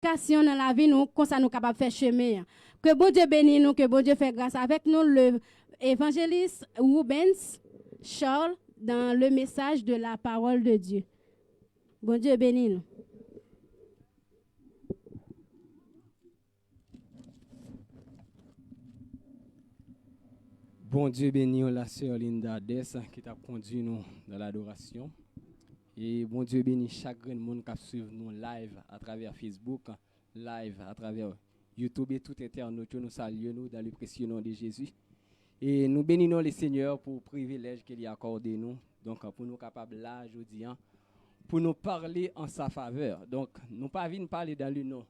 Cation dans la vie nous comme ça nous capable faire chemin. Que bon Dieu bénisse nous, que bon Dieu fait grâce avec nous le évangéliste Rubens Charles dans le message de la parole de Dieu. Bon Dieu bénisse nous. Bon Dieu bénit la sœur Linda Dess qui t'a conduit nous dans l'adoration. Et bon Dieu bénit chaque monde qui suit nous live à travers Facebook, live à travers YouTube et tout internaute. Nous saluons nous dans le précieux nom de Jésus. Et nous bénissons le Seigneur pour le privilège qu'il a accordé nous. Donc pour nous capables là aujourd'hui, pour nous parler en sa faveur. Donc nous pas venir parler dans le nom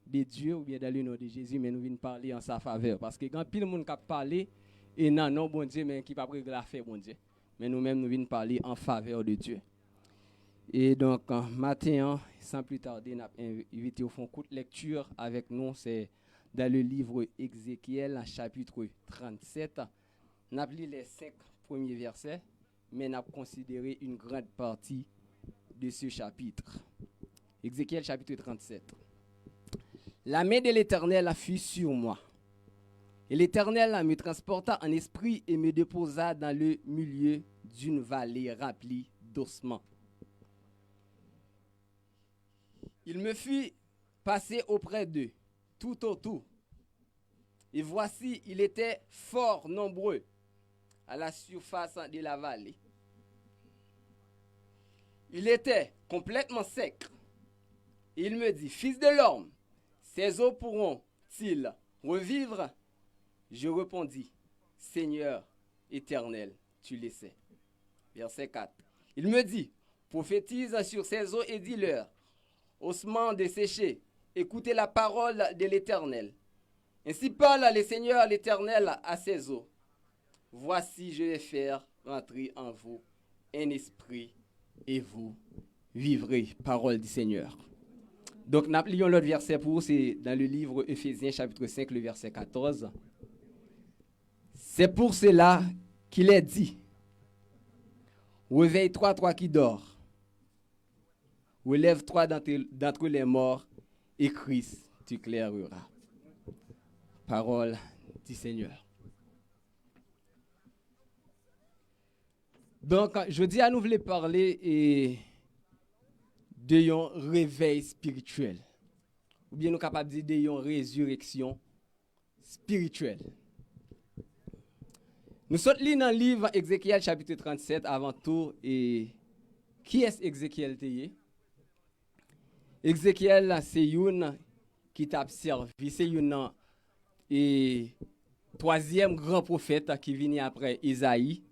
de Dieu ou bien dans le nom de Jésus, mais nous venons parler en sa faveur. Parce que quand pile le monde qui parlé, et non, bon Dieu, mais qui pas prêt à faire, bon Dieu. Mais nous-mêmes, nous venons parler en faveur de Dieu. Et donc, matin, sans plus tarder, nous avons invité au fond courte lecture avec nous. C'est dans le livre Ézéchiel, chapitre 37. Nous avons lu les 5 premiers versets, mais nous avons considéré une grande partie de ce chapitre. Ézéchiel, chapitre 37. La main de l'Éternel fut sur moi. Et l'Éternel me transporta en esprit et me déposa dans le milieu d'une vallée remplie d'ossements. Il me fit passer auprès d'eux, tout autour. Et voici, il était fort nombreux à la surface de la vallée. Il était complètement sec. Et il me dit, Fils de l'homme, ces eaux pourront-ils revivre? Je répondis, Seigneur éternel, tu le sais. Verset 4. Il me dit, prophétise sur ces eaux et dis-leur, ossements desséchés, écoutez la parole de l'Éternel. Ainsi parle le Seigneur l'Éternel à ces eaux. Voici, je vais faire rentrer en vous un esprit et vous vivrez. Parole du Seigneur. Donc, nous lisons l'autre verset pour vous, c'est dans le livre Éphésiens chapitre 5, le verset 14. C'est pour cela qu'il est dit, réveille-toi, toi qui dors, relève-toi d'entre les morts, et Christ t'éclairera. Parole du Seigneur. Donc, je dis à nous voulons parler de un réveil spirituel, ou bien nous sommes capables de dire de une résurrection spirituelle. Nous sommes dans le livre Ézéchiel chapitre 37 avant tout. Et qui est Ézéchiel? Ézéchiel, c'est une qui t'a servi. C'est une troisième grand prophète qui vient après Isaïe,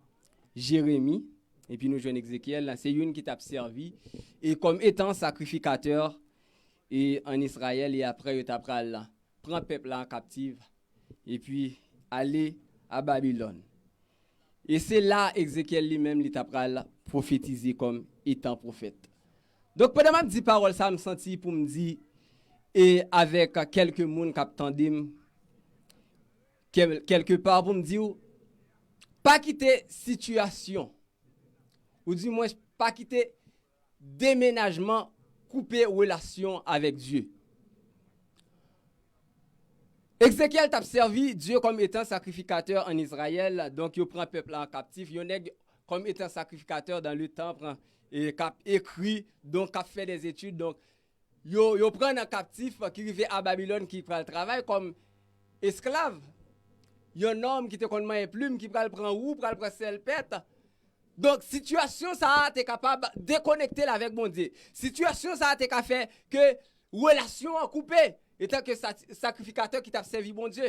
Jérémie. Et puis nous jouons Ézéchiel. C'est une qui t'a servi. Et comme étant sacrificateur et en Israël. Et après, il t'a prend le peuple en captive. Et puis aller à Babylone. Et c'est là Ézéchiel lui-même il t'a prophétisé comme étant prophète. Donc pendant que je dis parole ça me senti pour me dire et avec quelques monde qui attendim quelque part pour me dire pas quitter situation ou du moins pas quitter déménagement, couper relation avec Dieu. Ézéchiel t'a servi Dieu comme étant sacrificateur en Israël, donc il prend le peuple en captif, il est comme étant sacrificateur dans le temple et cap écrit, donc cap fait des études, donc il prend un captif qui arrive à Babylone qui prend le travail comme esclave. Il y a un homme qui te connaît une plume qui prend le roue, prend le selpette. Donc situation ça t'es capable de déconnecter avec mon Dieu. Situation ça t'es capable faire que relation a coupé. Étant que sacrificateur qui t'a servi bon Dieu.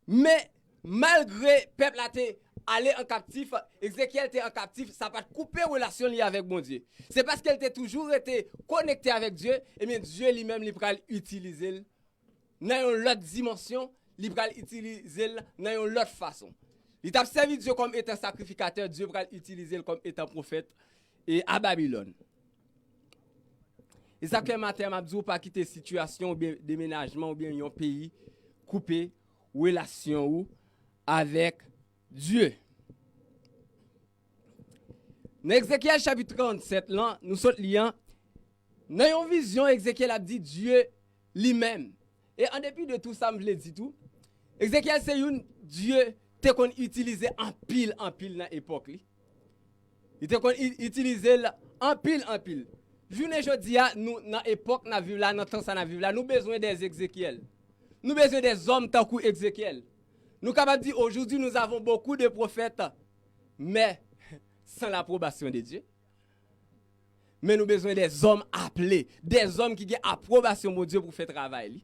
Mais malgré peuple a été allé en captif, Ézéchiel était en captif, ça n'a pas coupé relation liée avec bon Dieu. C'est parce qu'elle était toujours été connectée avec Dieu, et bien Dieu lui-même il va l'utiliser dans une autre dimension, il va l'utiliser dans une autre façon. Il t'a servi Dieu comme étant sacrificateur, Dieu va l'utiliser comme étant prophète et à Babylone. Et ça que matin m'a dit pas quitter situation ou bien déménagement ou bien un pays coupé relation avec Dieu. Dans Ézéchiel chapitre 37 là, nous sommes liés dans une vision Ézéchiel a dit Dieu lui-même. Et en dépit de tout ça, je l'ai dit tout, Ézéchiel c'est un Dieu qu'on utilisait en pile dans l'époque. Il était qu'on utilisait en pile. Journée jodi a nous dans l'époque n'a vivre là, dans temps ça n'a vivre là, nous besoin des Ézéchiel. Nous besoin des hommes tant que Ézéchiel. Nous capable dire aujourd'hui nous avons beaucoup de prophètes mais sans l'approbation de Dieu. Mais nous besoin des hommes appelés, des hommes qui ont approbation de Dieu pour faire travail.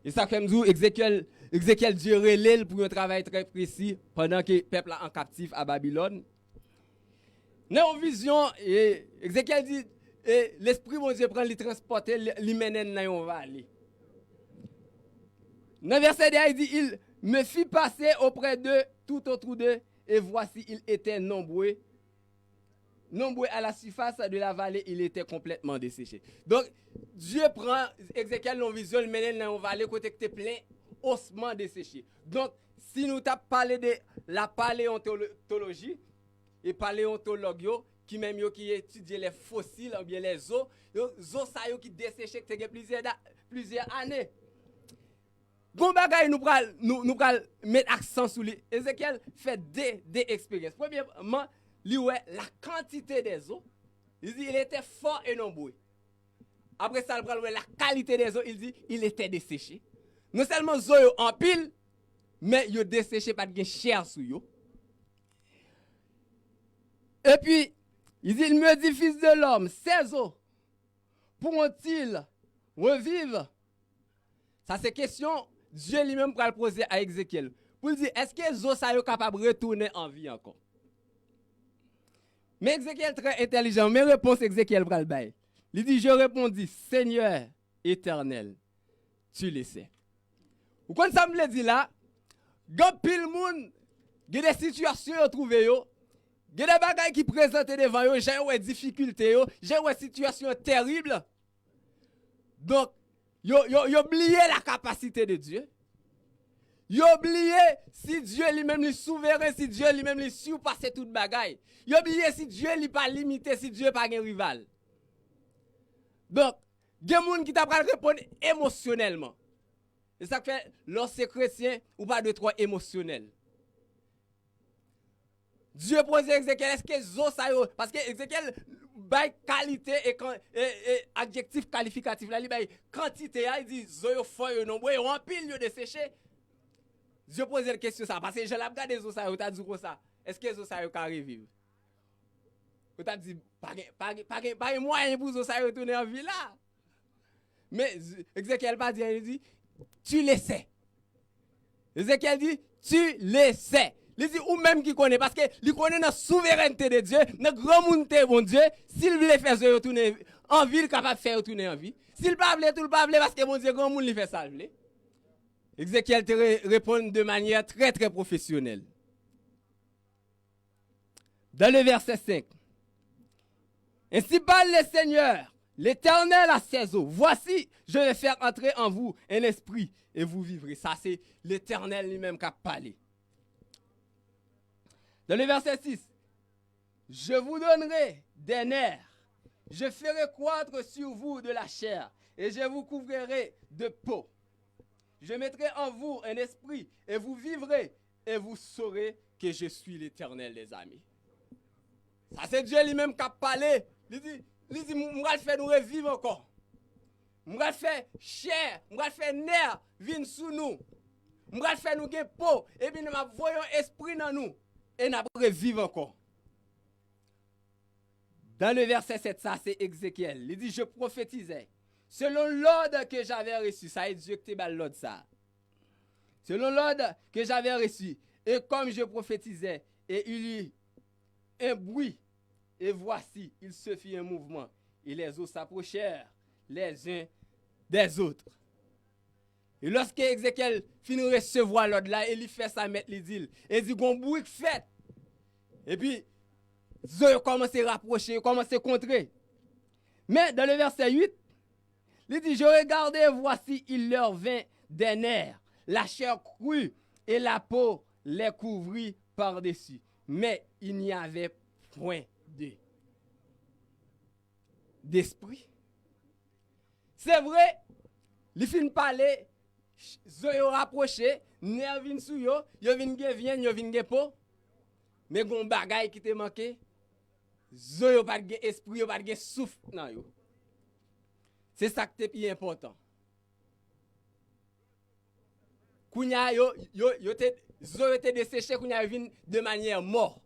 Et ça comme nous Ézéchiel Dieu relève pour un travail très précis pendant que le peuple est en captif à Babylone. Dans une vision, Ézéchiel dit, l'esprit de Dieu prend, le transporter, le mène dans une vallée. Dans le verset 2, il dit, il me fit passer auprès d'eux, tout autour d'eux, et voici, ils étaient nombreux à la surface de la vallée, il était complètement desséché. Donc, Dieu prend Ézéchiel dans une vision, le mène dans une vallée, côté que tu es plein, ossements desséchés. Donc, si nous t'avons parlé de la paléontologie, et paléontologue qui même qui étudie les fossiles ou bien les os ça qui desséché que plusieurs années. Bon bagay nous pral mettre accent sur lui. Ézéchiel fait des expériences. Premièrement, lui la quantité des os. Il dit il était fort et nombreux. Après ça il pral la qualité des os, il dit il était desséché. Non seulement os en pile, mais yo desséché pas de chair sous yo. Et puis, il dit, il me dit, fils de l'homme, ces os pourront-ils revivre? Ça, c'est question, Dieu lui-même va le poser à Ézéchiel. Pour dire, est-ce que les os sont capables de retourner en vie encore? Mais Ézéchiel très intelligent, mes réponses, Ézéchiel va le bailler. Il dit, je répondis, Seigneur éternel, tu le sais. Vous comprenez ça me dit là? Quand pile monde, il y a des situations à trouver. Il y a des bagages qui présentent devant eux, j'ai des difficultés, j'ai des situations terribles. Donc, ils ont oublié la capacité de Dieu. Ils ont oublié si Dieu lui-même est souverain, si Dieu lui-même est surpassé toute bagaille. Ils ont oublié si Dieu n'est pas limité, si Dieu n'est pas un rival. Donc, il y a des gens qui t'apprennent à répondre émotionnellement. Et ça fait, lorsque chrétien, ou pas de trop émotionnel. Dieu pose Ézéchiel, est-ce que zo ça yo? Parce que Ézéchiel bail qualité et adjectif qualificatif là, il bail quantité, il dit zo yo fort yo nombreux, yo en pile yo desséché. Dieu pose la question ça parce que je l'ai regardé zo ça yo, t'a dit quoi ça? Est-ce que zo ça yo ka revivre? Ou t'a dit pas moyen pour zo ça yo retourner en vie là. Mais Ézéchiel pas dit, il dit tu le sais. Ézéchiel dit tu le sais. Il dit ou même qui connaît parce que il connaît la souveraineté de Dieu, la grand monde bon Dieu, s'il veut faire ça retourner en ville capable de faire retourner en vie. S'il pas veut tout pas veut parce que bon Dieu grand monde lui fait ça veut. Ézéchiel te répond de manière très très professionnelle. Dans le verset 5. Ainsi parle le Seigneur, l'Éternel à ses eaux. Voici, je vais faire entrer en vous un esprit et vous vivrez. Ça c'est l'Éternel lui-même qui a parlé. Dans le verset 6, je vous donnerai des nerfs, je ferai croître sur vous de la chair, et je vous couvrirai de peau. Je mettrai en vous un esprit, et vous vivrez, et vous saurez que je suis l'Éternel des amis. Ça c'est Dieu lui-même qui a parlé. Il dit, je vais faire nous revivre encore. Je vais faire chair, je vais faire nerfs, viennent sous nous. Je vais faire nous gagner peau, et puis nous voyons esprit dans nous. Et n'a pas revivre encore. Dans le verset 7, ça c'est Ézéchiel. Il dit, je prophétisais. Selon l'ordre que j'avais reçu, ça est Dieu qui t'a l'ordre ça. Selon l'ordre que j'avais reçu, et comme je prophétisais, et il y eut un bruit, et voici, il se fit un mouvement, et les eaux s'approchèrent les uns des autres. Et lorsque Ézéchiel finit de recevoir l'ordre là, il fait ça mettre les îles. Et il dit, gon bruit fait. Et puis, Zoé commence à rapprocher, commence à contrer. Mais dans le verset 8, il dit, je regardais, voici, il leur vint des nerfs, la chair crue et la peau les couvrit par-dessus. Mais il n'y avait point d'esprit. C'est vrai, li fin parler, zo yo rapproché, nerf vin sou yo vin gen viande, yo vin gen po. Mais gon bagay qui te manqué, zo yo pas gen esprit, yo pas gen souffle nan yo. C'est ça qui est important. Kounya yo te desséché, kounya vin de manière mort.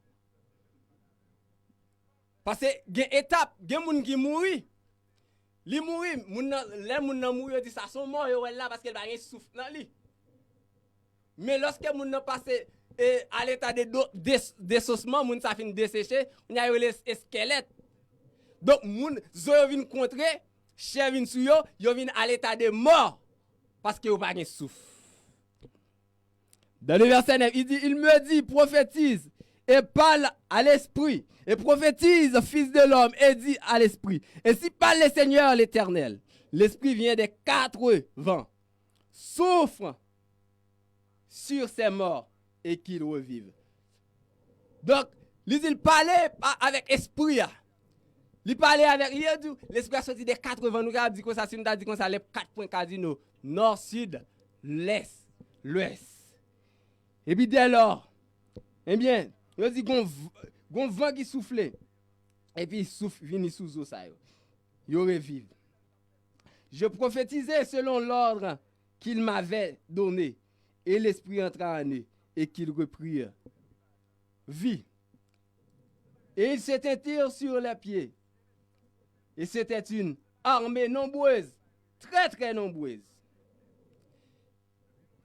Parce que gen étape, gen moun ki mouri. Li mouri, les moun nan mouri, yo dit ça son mort yo là parce qu'elle va gen souffle nan li. Mais lorsque moun nan passe à l'état de dessoussement, moun sa fin desséché, on a eu les squelettes. Donc moun zo yo vin contrer, chè vin sou yo vin à l'état de mort parce que yo pas gen souffle. Dans le verset 9, il dit, il me dit, prophétise et parle à l'esprit, et prophétise, fils de l'homme, et dit à l'esprit. Et si parle le Seigneur l'Éternel, l'esprit vient des quatre vents, souffre sur ces morts et qu'ils revivent. Donc, il parlait avec esprit. Il parlait avec l'esprit a sorti des quatre vents. Nous avons dit que ça, si nous avons dit que ça, les 4 points cardinaux, nord, sud, l'est, l'ouest. Et puis dès lors, eh bien, il dit gon vent qui souffle. Et puis il souffle, vini sous eau ça. Il revive. Je prophétisais selon l'ordre qu'il m'avait donné. Et l'esprit entra en eux. Et qu'il reprit vie. Et ils s'éteignirent sur les pieds. Et c'était une armée nombreuse. Très très nombreuse.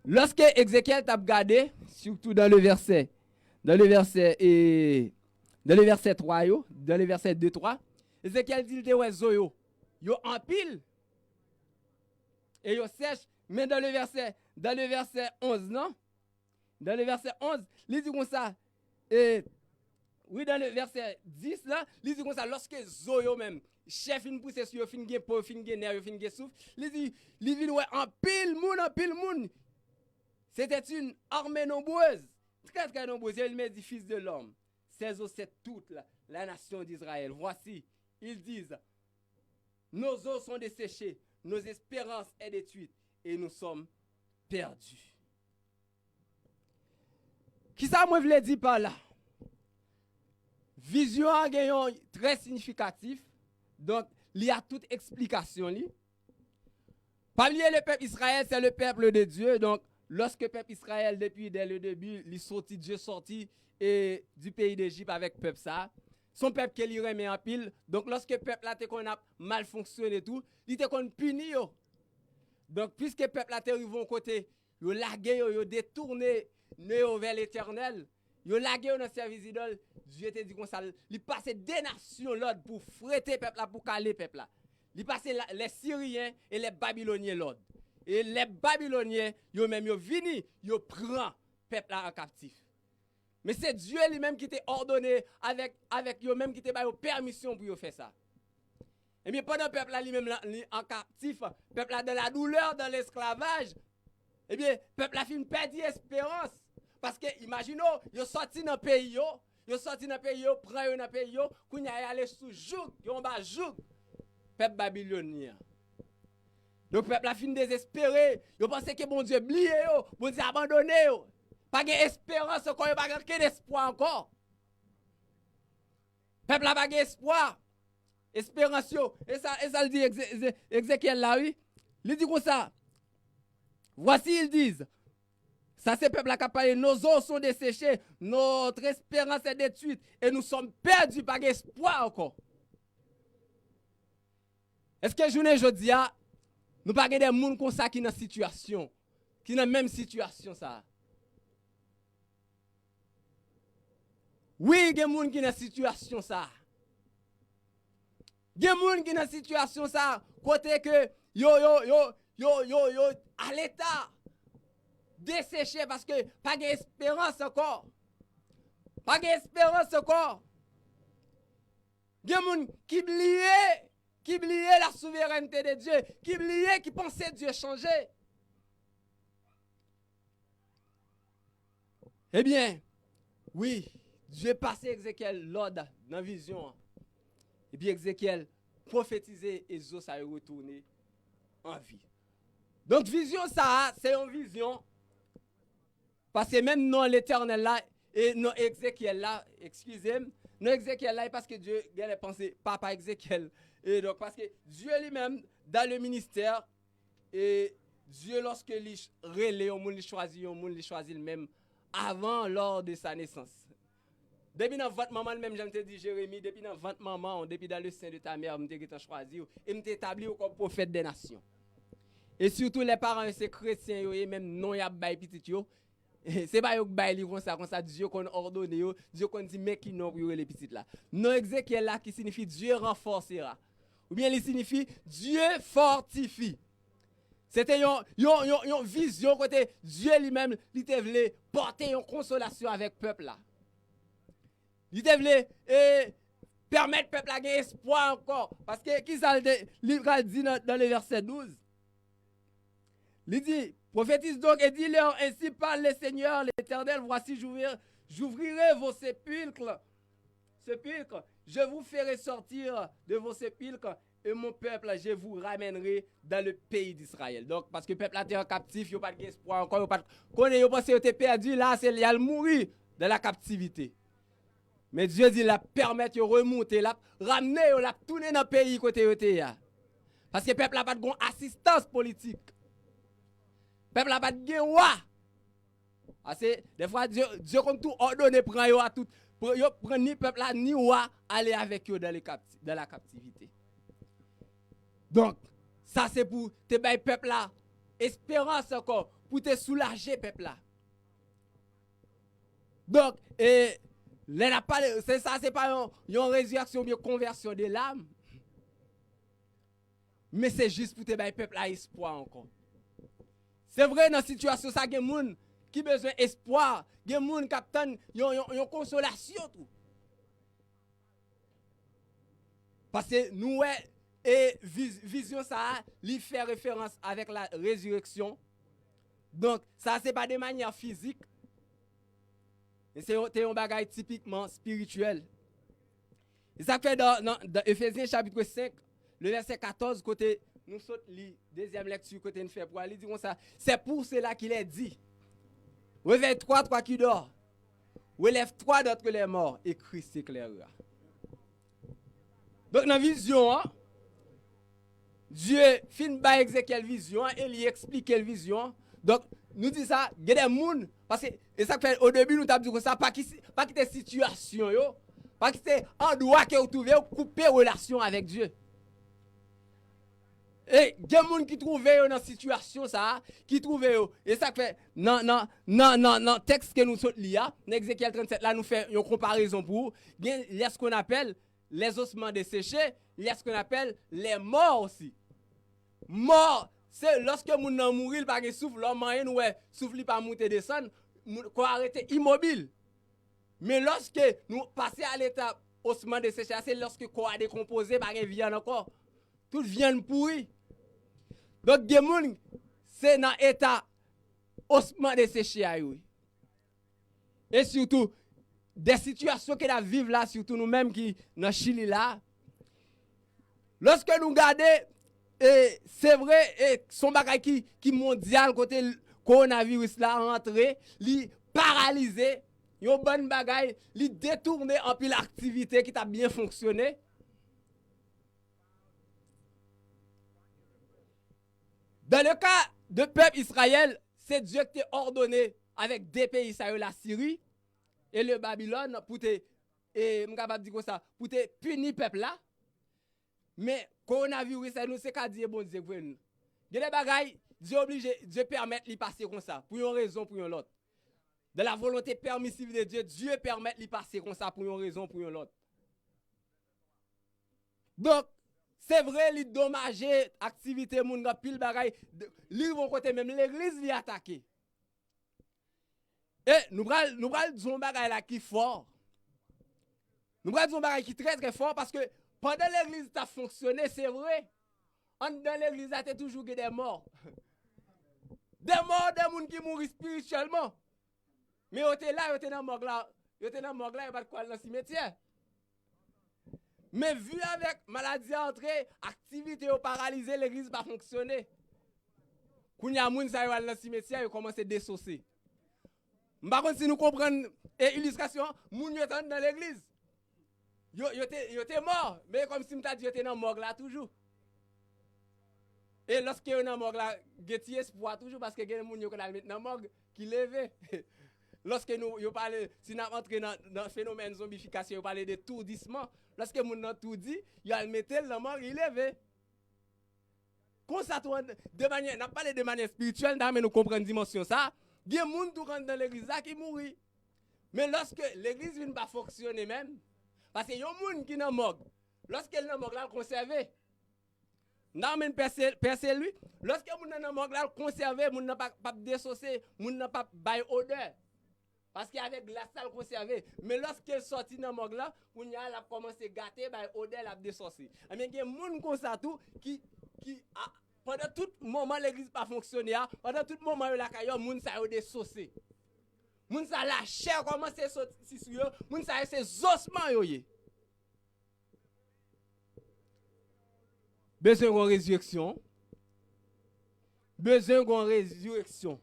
Lorsque Ézéchiel t'a regardé, surtout dans le verset 3, dans le verset 2-3, Ézéchiel dit que ouais zo yo en pile et yo sèche, mais dans le verset 11 non? Dans le verset 11, il dit comme ça oui, dans le verset 10 là, il dit comme ça lorsque zo yo même chef fin pousse sur yo fin gen po, fin gen nerf, fin gen souffle, il dit ouais en pile moun. C'était une armée nombreuse, très très nombreuse. Il me dit, fils de l'homme, c'est toute la nation d'Israël. Voici, ils disent, nos eaux sont desséchées, nos espérances sont détruites et nous sommes perdus. Qui ça moi voulais dire par là? Vision a gagnant très significatif. Donc, il y a toute explication. Parmi le peuple Israël, c'est le peuple de Dieu. Donc, lorsque le peuple Israël, dès le début, Dieu sorti du pays d'Égypte avec le peuple ça, son peuple qui lui remet en pile. Donc, lorsque le peuple là a mal fonctionné et tout, il était puni. Donc, puisque le peuple là arrivé au côté, il a lagué, il a détourné vers l'Éternel, il a lagué dans le service idole, Dieu te dit comme ça, il passait des nations l'ordre pour fréter le peuple là, pour caler le peuple là. Il passait les Syriens et les Babyloniens l'ordre. Et les Babyloniens, ils même vini, ils prennent le peuple là en captif. Mais c'est Dieu lui-même qui t'a ordonné avec eux-mêmes qui t'a donné permission pour faire ça. Et bien pendant le peuple là lui-même en captif, le peuple là dans la douleur, dans l'esclavage, eh bien, le peuple là fin perdu espérance. Parce que, imaginez, ils sont sortis dans le pays, ils sont sortis dans le pays, ils prennent dans le pays, ils sont allés sous joug, ils ont bas joug. Peuple babylonien. Donc, le peuple a fini désespéré. Ils pensent que bon Dieu oublié, bon Dieu abandonné. Pas d'espérance encore, pas d'espoir encore. Le peuple n'a pas d'espoir. Espérance. Et ça le dit Ézéchiel là, oui. Il dit comme ça. Voici, ils disent. Ça, c'est le peuple qui a parlé. Nos eaux sont desséchées. Notre espérance est détruite. Et nous sommes perdus par espoir encore. Est-ce que journée aujourd'hui, nous pas des gens comme ça qui dans situation, qui dans même situation ça. Oui, il y a des gens qui dans situation ça. Il y a des gens qui dans situation ça, côté que yo à l'état desséché parce que pas d'espérance encore. Pas d'espérance encore. Il y a des gens qui oubliait la souveraineté de Dieu, qui oubliait, qui pensait Dieu changer. Eh bien, oui, Dieu passait Ézéchiel l'ordre dans la vision. Et puis Ézéchiel prophétisait et Zo ça retourné en vie. Donc, vision, ça, c'est une vision. Parce que même non l'Éternel là, et non Ézéchiel là, excusez-moi, non Ézéchiel là, parce que Dieu a pensé, papa Ézéchiel. Et donc, parce que Dieu lui-même, dans le ministère, et Dieu, lorsque il relève, il choisit lui-même avant, lors de sa naissance. Depuis dans votre maman, même, j'aime te dire, Jérémie, depuis dans votre maman, depuis dans le sein de ta mère, je t'ai choisi et je t'ai établi comme prophète des nations. Et surtout les parents, c'est chrétiens, et même non, il y a des petits. C'est pas eux qui baillent comme ça, Dieu qu'on ordonné, Dieu qu'on dit, mais qui non pour les petits là. Non, Ézéchiel là, qui signifie Dieu renforcera. Ou bien il signifie Dieu fortifie. C'était une vision côté Dieu lui-même, il te voulait porter une consolation avec le peuple là. Il te voulait permettre au peuple à gagner espoir encore. Parce que, qui ça dit dans le verset 12? Il dit, prophétise donc et dis-leur, ainsi parle le Seigneur, l'Éternel, voici j'ouvrirai vos sépulcres. Je vous ferai sortir de vos sépulcres et mon peuple, je vous ramènerai dans le pays d'Israël. Donc, parce que le peuple était en captif, il n'y a pas d'espoir encore, il n'y a pas de perdu, là, il y a le mourir dans la captivité. Mais Dieu dit, la permettre de remonter, la ramener, la tourner dans le pays côté côté. Parce que le peuple n'a pas de assistance politique. Le peuple n'a pas de roi. Des fois, Dieu comme tout ordonné, prend à tout. Prend ni peuple là, ni roi, aller avec eux dans la captivité. Donc, ça c'est pour te bailler peuple là. Espérance encore, pour te soulager peuple là. Donc, c'est ça, c'est pas une résurrection, une conversion de l'âme. Mais c'est juste pour te bailler peuple là espoir encore. C'est vrai dans la situation, ça, il y a des gens qui ont besoin d'espoir, il y a des gens qui attendent une consolation. Tout. Parce que nous, et vision, ça, lui fait référence avec la résurrection. Donc, ça, ce n'est pas de manière physique. C'est un bagage typiquement spirituel. Et ça fait dans Ephésiens chapitre 5, le verset 14, côté. Nous sautons la deuxième lecture côté nous fait pour aller dire comme ça. C'est pour cela qu'il est dit. Réveille-toi, toi qui dors. Relève-toi d'entre les morts et Christ s'éclairera. Donc dans la vision, Dieu fin par Ézéchiel vision et lui explique quelle vision. Donc nous disons ça, il y a des gens parce que et ça fait au début nous t'avons dit que ça pas quitter situation yo, pas quitter endroit que vous trouvez couper relation avec Dieu. Et il y a des gens qui trouvent dans la situation, ça, qui trouvent. Et ça fait, non, texte que nous sommes liés, dans Ézéchiel 37, là, nous faisons une comparaison pour. Il y a ce qu'on appelle les ossements desséchés, il y a ce qu'on appelle les morts aussi. Mort, c'est lorsque nous mourons, il n'y a pas de souffle, l'homme nous souffle, il n'y a pas de monter descendre, qu'on arrête immobile. Mais lorsque nous passons à l'étape ossements desséchés, c'est lorsque qu'on a décomposé, par une viande encore. Tout vient pourri. Donc, des gens, c'est dans l'état osement desséché. Et surtout, des situations que nous vivons là, surtout nous-mêmes qui dans Chili là, lorsque nous regardons, c'est vrai, et son bagage qui mondial, côté coronavirus là, rentré, li paralysé, yon bon bagage, li détourné en pile l'activité qui a bien fonctionné. Dans le cas de peuple Israël, c'est Dieu qui t'a ordonné avec deux pays, ça la Syrie et le Babylone, pour te, pour te punir peuple là. Mais coronavirus, ça nous c'est qu'à dire bon Dieu pour nous. Il y a des bagailles, Dieu obligé, Dieu permet de passer comme ça, pour une raison, pour une autre. De la volonté permissive de Dieu, Dieu permet de passer comme ça pour une raison, pour une autre. Donc, c'est vrai, les dommages, activités, moun ga pile bagay, li vont côté même l'église li attaqué. Et nous pral disons bagay là qui fort. Nous pral disons bagay qui très très fort parce que pendant l'église a fonctionné, c'est vrai. Dans l'église a toujours des morts. Des morts, des moun qui mourent spirituellement. Mais on était là, on était dans mort là, on était dans mort là, il pas de quoi dans le cimetière. Mais vu avec maladie entrée, activité au paralysé, l'église va fonctionner. Kounya moun sa yo al dans cimetière, yo commence à désosser. Par contre si nous comprenons illustration, moun yo dans l'église. Yo te mort, mais comme si m'ta dit yo te dans morgue là toujours. Et lorsque yo dans morgue là, geti espoir toujours parce que gen moun yo qu'on a mettre dans morgue qui levé. Lorsque nous yo parle si n'a entré dans phénomène zombification, yo parle de tourdissement. Lorsque moun nan tourdi, yo al mettre dans morgue, il levé. Comme ça de manière, n'a parlé de manière spirituelle, mais nous comprenons dimension ça. Il y a des gens qui rentrent dans l'église qui mourent. Mais lorsque l'église ne va pas fonctionner même, parce qu'il y a des gens qui sont morts. Lorsqu'elle est morte, elle est conservée. Non, mais personne lui. Lorsque les gens sont morts, elle est conservée, elle n'a pas désosser, elle n'a pas bail odeur. Parce qu'avec glace, elle est conservée. Mais lorsqu'elle sortit dans le morgue là, elle a commencé à gâter, bail odeur, elle a désosser. Mais il y a des gens comme ça qui pendant tout moment l'église pas fonctionné, pendant tout moment la caillou moun sa yo désosser. Moun sa la chair commence à sortir sur yo, moun sa c'est ossements yo yé. Besoin de résurrection. Besoin de résurrection.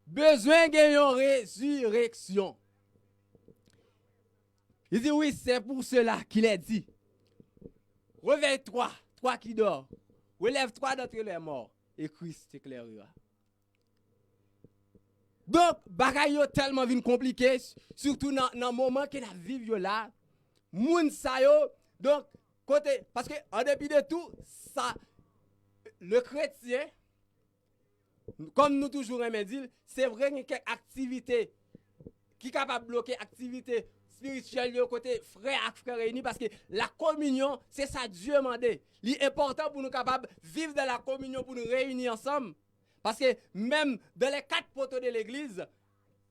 Besoin de résurrection. Il dit oui, c'est pour cela qu'il est dit. Réveille-toi, toi qui dors. Relève-toi d'entre les morts et Christ t'éclairera. Donc, bagay yo tellement vin compliqué, surtout dans le moment que la vivre là. Moun sa yo, donc, côté, parce que en dépit de tout, ça, le chrétien, comme nous toujours aimons dire, c'est vrai qu'il y a quelques activités qui sont capables de bloquer activités spirituelles de côté frère et frère réunis parce que la communion, c'est ça Dieu m'a demandé. L'important pour nous capables de vivre dans la communion, pour nous réunir ensemble. Parce que même dans les 4 poteaux de l'église,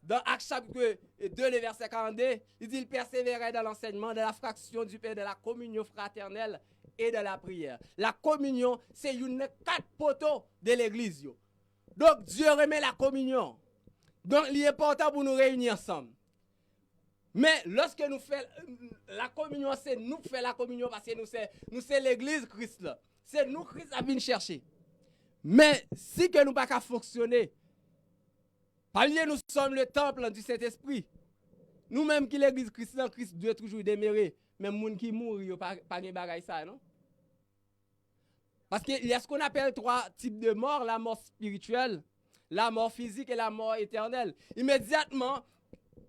dans Actes chapitre 2, le verset 42, il dit il persévérait dans l'enseignement, de la fraction du pain, de la communion fraternelle et de la prière. La communion, c'est une 4 poteaux de l'église. Donc Dieu remet la communion. Donc l'important pour nous réunir ensemble. Mais lorsque nous faisons la communion, c'est nous qui faisons la communion parce que nous c'est l'église Christ là. C'est nous Christ a venu chercher. Mais si que nous pas qu'à fonctionner, parce que nous sommes le temple du Saint-Esprit. Nous-mêmes qui l'église Christ là, Christ doit toujours demeurer. Même les gens qui mourent, ils pas de bagaille ça, non? Parce qu'il y a ce qu'on appelle 3 types de mort, la mort spirituelle, la mort physique et la mort éternelle. Immédiatement,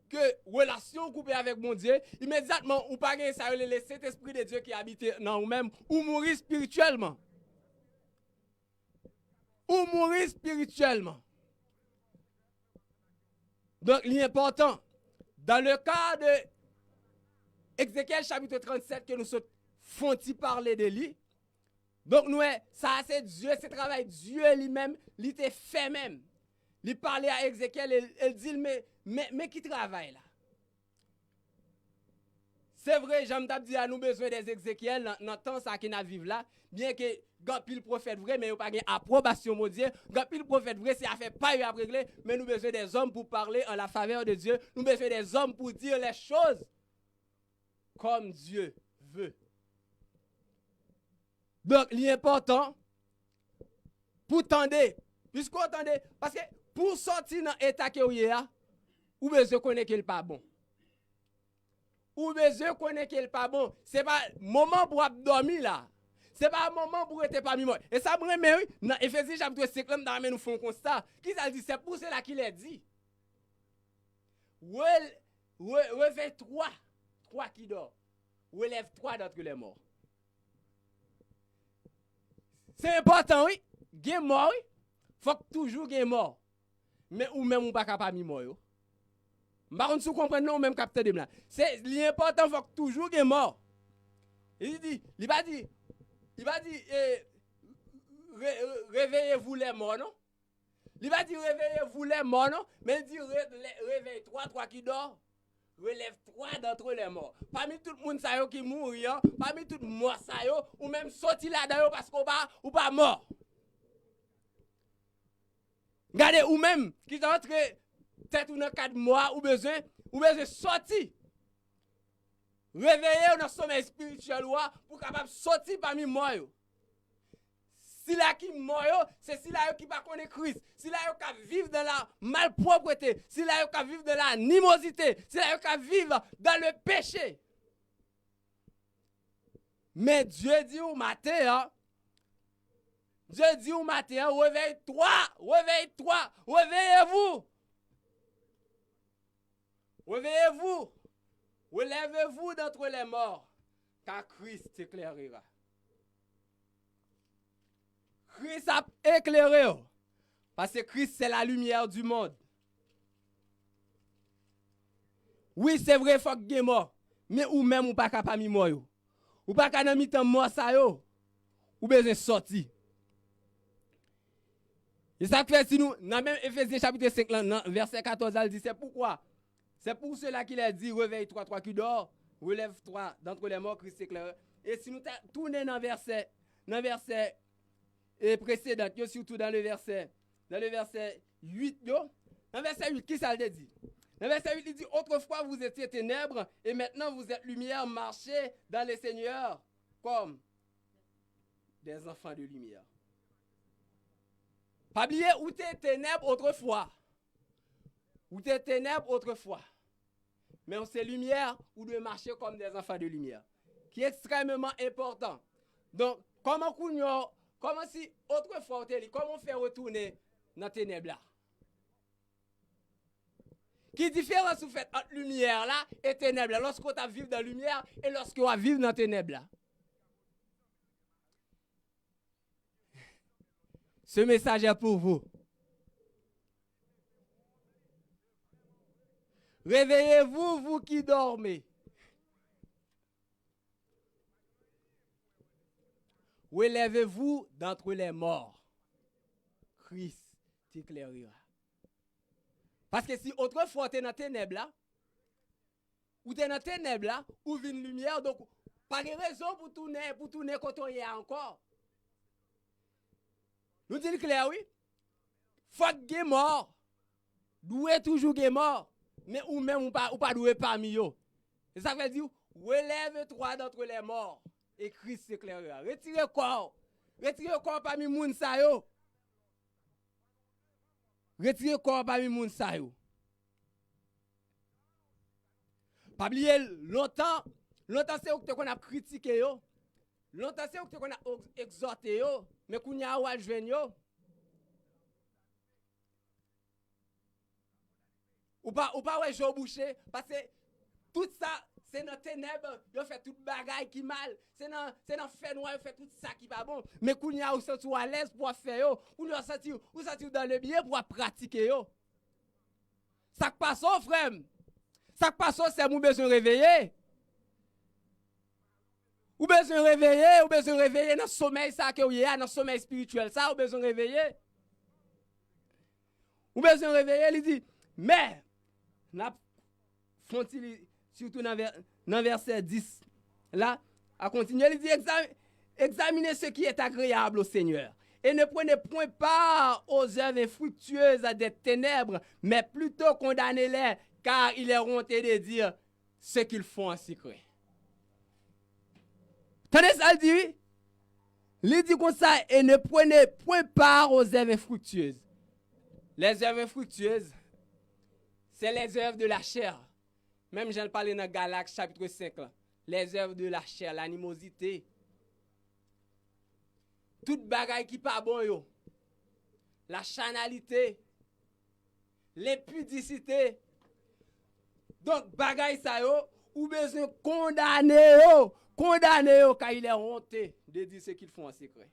que relation coupée avec mon Dieu, immédiatement, ou pas ça le Saint-Esprit de Dieu qui habite dans vous-même, ou mourir spirituellement. Ou mourir spirituellement. Donc, l'important, dans le cas de Ézéchiel chapitre 37, que nous font-y parler de lui, donc, nous, ça c'est Dieu, c'est travail Dieu lui-même, il te fait même. Il parlait à Ézéchiel, il dit, mais qui travaille là? C'est vrai, j'aime t'as dit à nous besoin des Ézéchiel dans le temps ça qui n'a vivre là, bien que quand pile prophète vrai, mais il n'y a pas d'approbation mon Dieu. Quand pile prophète vrai, c'est à faire pas à régler, mais nous besoin des hommes pour parler en la faveur de Dieu. Nous besoin des hommes pour dire les choses comme Dieu veut. Donc, l'important, pour tendre, puisqu'on tende, parce que pour sortir dans l'état que vous êtes, vous besoin connaître qu'il n'est pas bon. Ou besoin connaître qu'il n'est pas bon. Ce n'est pas le moment pour dormir là. Ce n'est pas le moment pour être pas mort. Et ça, mais oui, dans Éphésiens chapitre 5, nous faisons un constat. Qui ça dit? C'est pour cela qu'il est dit. Réveille-toi, toi qui dors. Relève-toi d'entre les morts. C'est important, oui. Gen mort, oui. Faut que toujours gen mort. Mais ou même ou pas capable mort yo. Par contre, si vous comprenez non même capteur de là. C'est l'important faut que toujours gen mort. Il va dire réveillez-vous les morts non. Il va dire réveillez-vous les morts non, mais il dit réveille-toi toi qui dors. Relève-toi d'entre les morts. Parmi tout le monde qui mourit, parmi tout le monde ou même sorti là-dedans parce qu'on pas mort. Regardez, ou même qui sont entrés tête ou dans 4 mois, ou besoin sortir. Réveiller dans sommeil spirituel pour capable sortir parmi moi. Si là qui mort, c'est si là qui pas connaître Christ. Si là qui vivre dans la malpropreté. Si là qui vivre dans l'animosité. Si là qui vivre dans le péché. Mais Dieu dit au matin, hein, Dieu dit au matin, réveille-toi, réveille-toi, réveillez-vous. Réveillez-vous, relèvez-vous d'entre les morts, car Christ éclairera. Christ a éclairé, parce que Christ c'est la lumière du monde. Oui, c'est vrai, il faut que mort, mais ou même ou pas capable de mort. Ou pas capable de mettre mort ça yo, ou besoin sortir. Et ça fait si nous, dans même Éphésiens chapitre 5, verset 14, elle dit, c'est pourquoi? C'est pour cela qu'il a dit, réveille-toi, toi qui dors, relève-toi d'entre les morts, Christ éclaire. Et si nous tournons dans verset précédent, surtout dans le verset 8, dans verset 8, qui ça le dit? Dans verset 8, il dit, autrefois vous étiez ténèbres, et maintenant vous êtes lumière, marchez dans le Seigneur, comme des enfants de lumière. Pas oublier où t'es ténèbres autrefois. Où t'es ténèbres autrefois. Mais on sait lumière ou de marcher comme des enfants de lumière. Qui est extrêmement important. Donc, comment si autrefois, comment on fait retourner dans la ténèbres là? Qui différence vous faites entre lumière là et ténèbres là? Lorsqu'on va vivre dans la lumière et lorsqu'on va vivre dans la ténèbres là. Ce message est pour vous. Réveillez-vous, vous qui dormez. Relèvez-vous d'entre les morts. Christ t'éclairera. Parce que si autrefois tu es dans les ténèbres là, ou tu es dans les ténèbres là, ou vient une lumière, donc pas de raison pour tourner quand on y est encore. Nous disons clair, oui. Faut que mort. Doué toujours mort. Mais ou même ou pas doué parmi eux. Et ça veut dire, relève-toi d'entre les morts. Et Christ s'éclairera. Retirez le corps. Retirez le corps parmi moun sa yo. Retirez le corps parmi moun sa yo. Pas oublier longtemps c'est où qu'on a critiqué yo. Longtemps c'est où qu'on a exhorté yo. Mais qu'on y a ou à joindre yo. Ou pas ouais Joe Boucher parce que tout ça c'est dans ténèbres, yo fait tout bagaille qui mal, c'est dans fait noir, yo fait tout ça qui pas bon, mais qu'on y a ou senti à l'aise pour faire yo, ou senti dans le bien pour pratiquer yo. Ça qui passe frère. Ça qui passe c'est mon besoin réveiller. Ou besoin réveiller dans sommeil ça que y a dans sommeil spirituel ça, ou besoin réveiller. Ou besoin réveiller, il dit mais n'a surtout dans verset 10 là à continuer il dit examinez ce qui est agréable au Seigneur et ne prenez point part aux œuvres infructueuses des ténèbres mais plutôt condamnez-les car il est honteux de dire ce qu'ils font en secret. Tenez ça il dit comme ça et ne prenez point part aux œuvres infructueuses. Les œuvres infructueuses c'est les œuvres de la chair. Même j'en parlais dans Galates chapitre 5 là. Les œuvres de la chair, l'animosité. Toute bagaille qui pas bon yo. La charnalité. L'impudicité. Donc bagaille ça yo ou besoin condamner yo car il est honteux de dire ce qu'ils font en secret.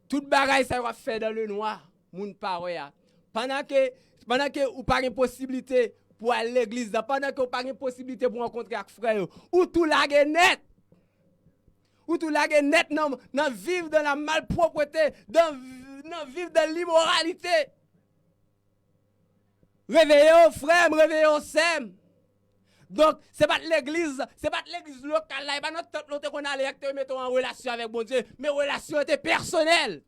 Toute bagaille ça va faire dans le noir, moun paroya. Pendant que ou pas une possibilité pour aller à l'église, pendant que ou pas une possibilité pour rencontrer avec frère, ou tout la net. Ou tout la net non vivre dans la malpropreté, dans vivre dans l'immoralité. Réveillez frère, réveillez sème. Donc c'est pas l'église locale là, pas notre temple qu'on allait mettre en relation avec bon Dieu, mais relation était personnelle.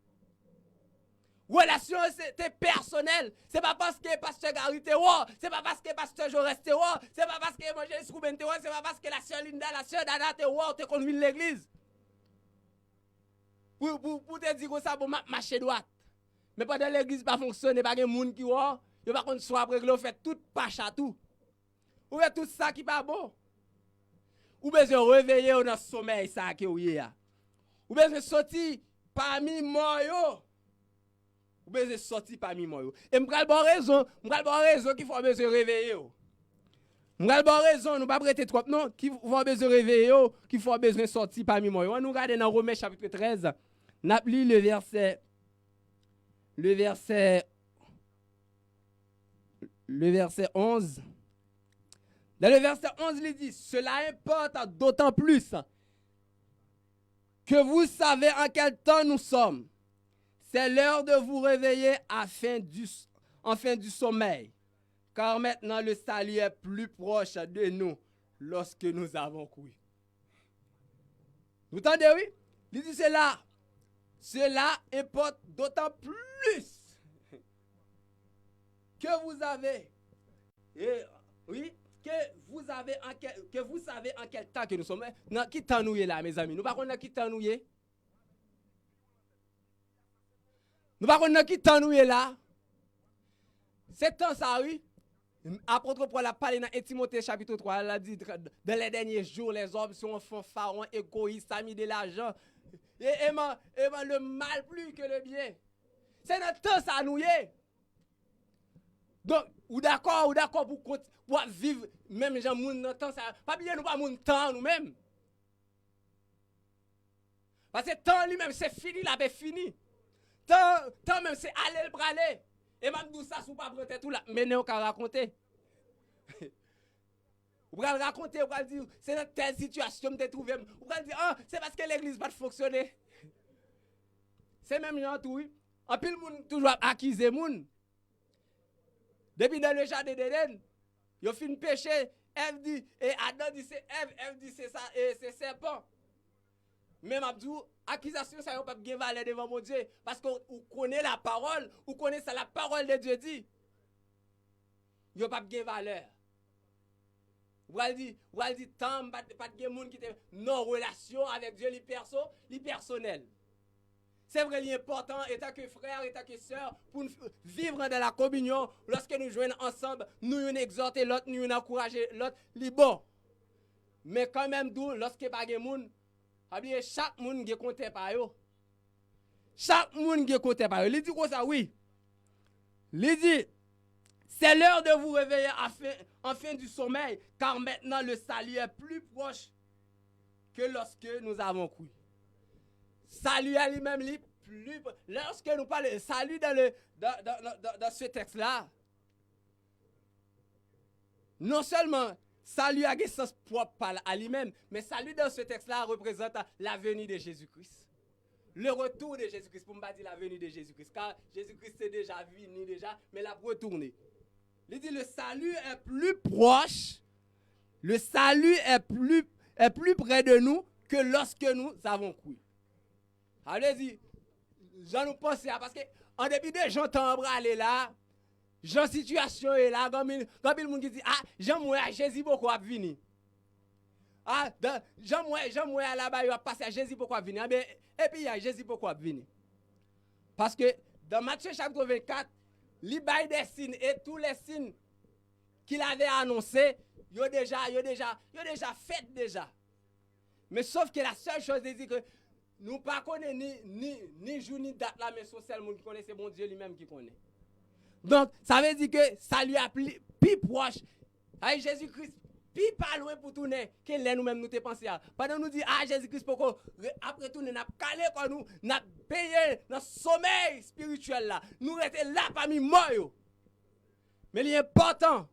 Relation c'était personnel. C'est pas parce que pasteur Gary te c'est pas parce que pasteur Jorest te c'est pas parce que évangéliste Ruben te c'est pas parce que la sœur Linda, la sœur Dana te te conduit l'église. Pour te dire que ça, bon, marcher droite. Mais pendant l'église pas fonctionne, pas de monde qui va, il pas qu'on soit après que fait tout pas à tout. Ou fait tout ça qui pas bon. Ou besoin réveiller dans le sommeil ça que ou ya. Ou besoin sortir parmi moi yo. Ou besoin sortir parmi moi yo. Et m'pral bon raison qu'il faut besoin réveiller yo. M'pral bon raison nous pas prêter trop non, qu'il faut besoin réveiller yo, qu'il faut besoin sortir parmi moi yo. On nous regarde dans Romains chapitre 13, n'a lu le verset 11. Dans le verset 11, il dit, cela importe d'autant plus que vous savez en quel temps nous sommes. C'est l'heure de vous réveiller enfin du sommeil. Car maintenant le salut est plus proche de nous lorsque nous avons cru. Vous entendez, oui? Il dit cela importe d'autant plus que vous avez, que vous savez en quel temps que nous sommes. Dans qui temps nous est là, mes amis? Nous ne savons pas qui temps nous est. Nous ne savons pas qui temps nous est là. C'est temps ça, oui. Apôtre Paul a parlé dans 1 Timothée chapitre 3, il a dit, dans les derniers jours, les hommes sont fanfarons, égoïstes, amis de l'argent, et aimant le mal plus que le bien. C'est notre temps ça nous est. Donc, ou d'accord pour vivre, même gens moun dans temps ça, pas bien nous pas moun temps nous-mêmes. Parce que temps lui-même c'est fini, là c'est fini. Temps même c'est aller le braler. Et même tout ça sous pas prêter tout là, mais nous qu'à raconter. Vous allez raconter, vous allez dire c'est dans telle situation que je trouvé. Vous allez dire c'est parce que l'église pas fonctionner. C'est même gens tout oui. En pile moun toujours accuser moun. Depuis dans le jardin d'Éden, ils ont fait une péché, Ève dit, et Adam dit c'est Ève dit c'est ça, et c'est serpent. Même Abdou, accusation, ça n'a pas de valeur devant mon Dieu, parce qu'on connaît la parole, on connaît ça, la parole de Dieu dit. Il n'y a pas de valeur. Vous allez dire, tant pas de monde qui est non relation avec Dieu, les personnel. C'est vrai, il est important, étant que frère, étant que sœur, pour vivre dans la communion, lorsque nous jouons ensemble, nous exhorter l'autre, nous encourager l'autre, c'est bon. Mais quand même, lorsque pas de monde, chaque monde est compté par eux. Chaque monde est compté par eux. Il dit quoi ça? Oui. Il dit, c'est l'heure de vous réveiller en fin du sommeil, car maintenant le salut est plus proche que lorsque nous avons cru. Salut à lui-même, plus. Lorsque nous parlons de salut dans ce texte-là, non seulement salut a un sens propre à lui-même, mais salut dans ce texte-là représente la venue de Jésus-Christ. Le retour de Jésus-Christ, pour ne pas dire la venue de Jésus-Christ, car Jésus-Christ est déjà venu, mais il a retourné. Il dit le salut est plus proche, le salut est plus près de nous que lorsque nous avons cru. Allez-y, j'en nous pense parce que en dépit de gens t'embraler là, gens situation est là, comme le monde qui dit Jean moi Jésus pourquoi venir. Jean moi là-bas il va passer à Jésus pourquoi venir. Et puis il y a Jésus pourquoi venir. Parce que dans Matthieu chapitre 24, il bail des signes et tous les signes qu'il avait annoncés, il a déjà fait déjà. Mais sauf que la seule chose c'est que nous ne connaissons ni jour ni date là, mais c'est seul monde qui connaît, c'est bon Dieu lui-même qui connaît. Donc, ça veut dire que ça lui a plus proche. Avec Jésus-Christ, plus pas loin pour tourner, que nous-mêmes nous te pensé. Pendant nous dire, Jésus-Christ, pourquoi après tourner, nous avons calé quoi nous, nous avons payé notre sommeil spirituel là. Nous étions là parmi moi. Mais l'important,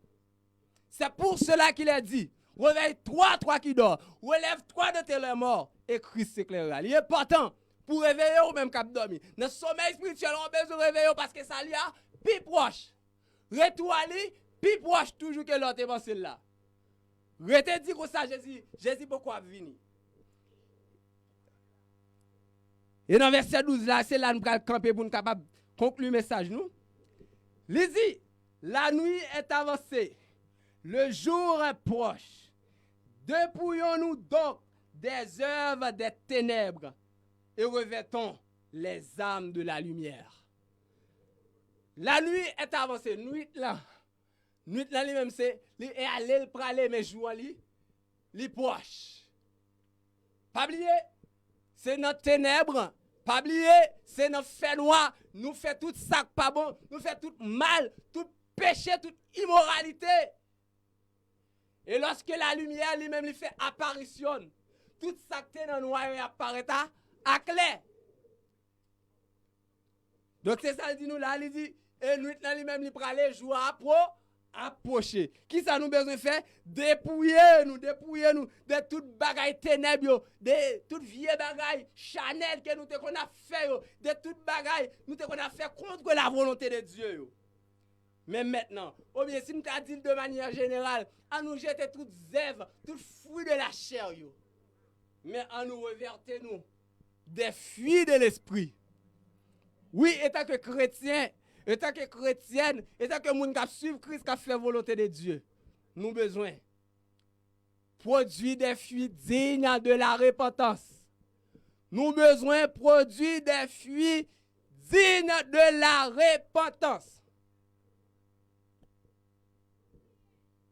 c'est pour cela qu'il a dit, réveille-toi, toi qui dors, relève-toi de tes morts. Et Christ s'éclairera. Il est important pour réveiller ou même cap dormir. Dans le sommeil spirituel, on a besoin de réveiller parce que ça lui a plus proche. Retour plus proche toujours que l'autre est pensé là. Rete dit comme ça, Jésus pourquoi venir. Et dans verset 12 là, c'est là nous allons camper pour nous capable conclure le message nous. Il dit, la nuit est avancée, le jour est proche. Dépouillons-nous donc des œuvres des ténèbres et revêtons les armes de la lumière. La nuit est avancée. Nuit là lui-même c'est est aller le praler mais jour li proche. Pas oublier, c'est notre ténèbre. Pas oublier, c'est notre fait noir. Nous fait tout ça pas bon, nous fait tout mal, tout péché, toute immoralité. Et lorsque la lumière lui-même lui fait apparition, tout ça qui est dans le noir apparaît à clair. Donc c'est ça, il dit nous là, il dit, et nuit là lui-même lui praler jouer approcher. Qui ça nous besoin de faire? Dépouiller nous de toute bagaille ténèbres, de toute vieille bagaille Chanel que nous qu'on a fait, de toute bagaille nous qu'on a fait contre la volonté de Dieu. Mais maintenant, ou bien si nous t'a dit de manière générale, à nous jeter toutes zèves, toutes fruits de la chair, mais à nous reverter nous des fruits de l'esprit. Oui, étant que chrétien, étant que chrétienne, étant que moun qui suivre Christ qui fait volonté de Dieu, nous besoin produire des fruits dignes de la repentance. Nous besoin produire des fruits dignes de la repentance.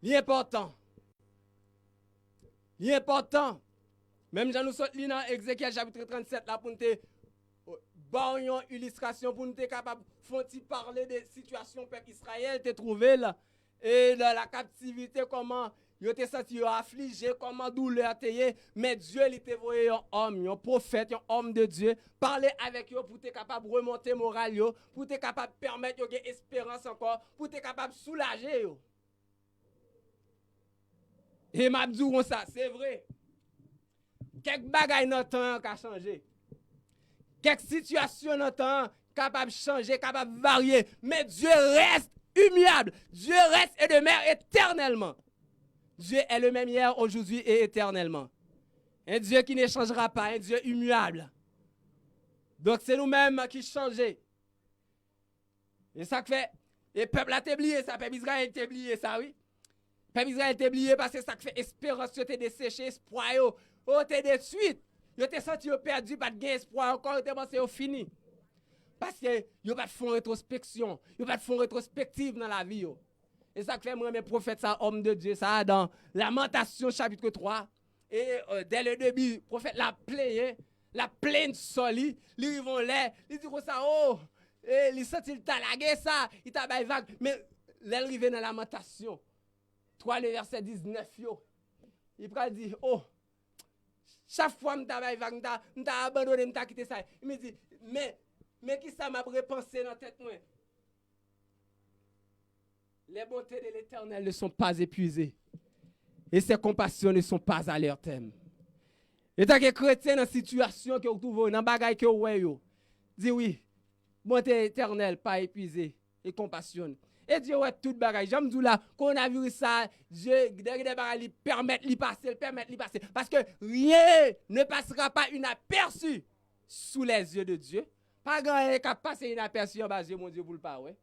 L'important, même si nous sommes dans Ézéchiel chapitre 37, là, pour nous avoir une illustration, pour nous être capable de parler des situations peuple Israël te trouvé là, et dans la captivité, comment ils étaient sentis affligés, comment douleur était, mais Dieu il était envoyé un homme, un prophète, un homme de Dieu, parler avec eux pour être capable de remonter moral, pour être capable de permettre de espérance encore, pour être capable de soulager. Et m'a dit ça, c'est vrai. Quelques bagailles dans le temps qui a changé. Quelques situations dans le temps capables de changer, capables de varier. Mais Dieu reste immuable. Dieu reste et demeure éternellement. Dieu est le même hier, aujourd'hui et éternellement. Un Dieu qui ne changera pas, un Dieu immuable. Donc c'est nous-mêmes qui changeons. Et ça fait, et peuple a oublié ça, peuple Israël a oublié ça, oui. Peuple Israël a oublié parce que ça fait espérance, tu t'es desséché, espoir, t'es détruit. Yo t'es senti perdu, pas de gain espoir encore, t'es pensé fini. Parce que yo pas de fond rétrospection, yo pas de fond rétrospective dans la vie yo. Et ça fait moi mes prophètes ça homme de Dieu ça dans Lamentation chapitre 3 et dès le début prophète la plaine soli, ils vont là, ils disent ça et ils sentent il t'a lagué ça, il t'a bail vague mais l'arrivé dans Lamentation 3 le verset 19 yo. Il va dire chaque fois m'ta bail vague m'ta abandonné m'ta quitté ça. Il me dit mais qui ça m'a repensé dans tête moi? Les bontés de l'Éternel ne sont pas épuisées. Et ses compassions ne sont pas à leur terme. Et tant que chrétien dans la situation que vous trouvez, dans la bagaille que vous voyez, dis oui, bonté éternelle pas épuisée et compassionne. Et Dieu ouais toute bagaille. J'aime dire là, coronavirus ça, Dieu des bagailles permettent d'y passer. Parce que rien ne passera pas inaperçu sous les yeux de Dieu. Pas grand qui a passé inaperçu en bas de mon Dieu pour le pas, ouais.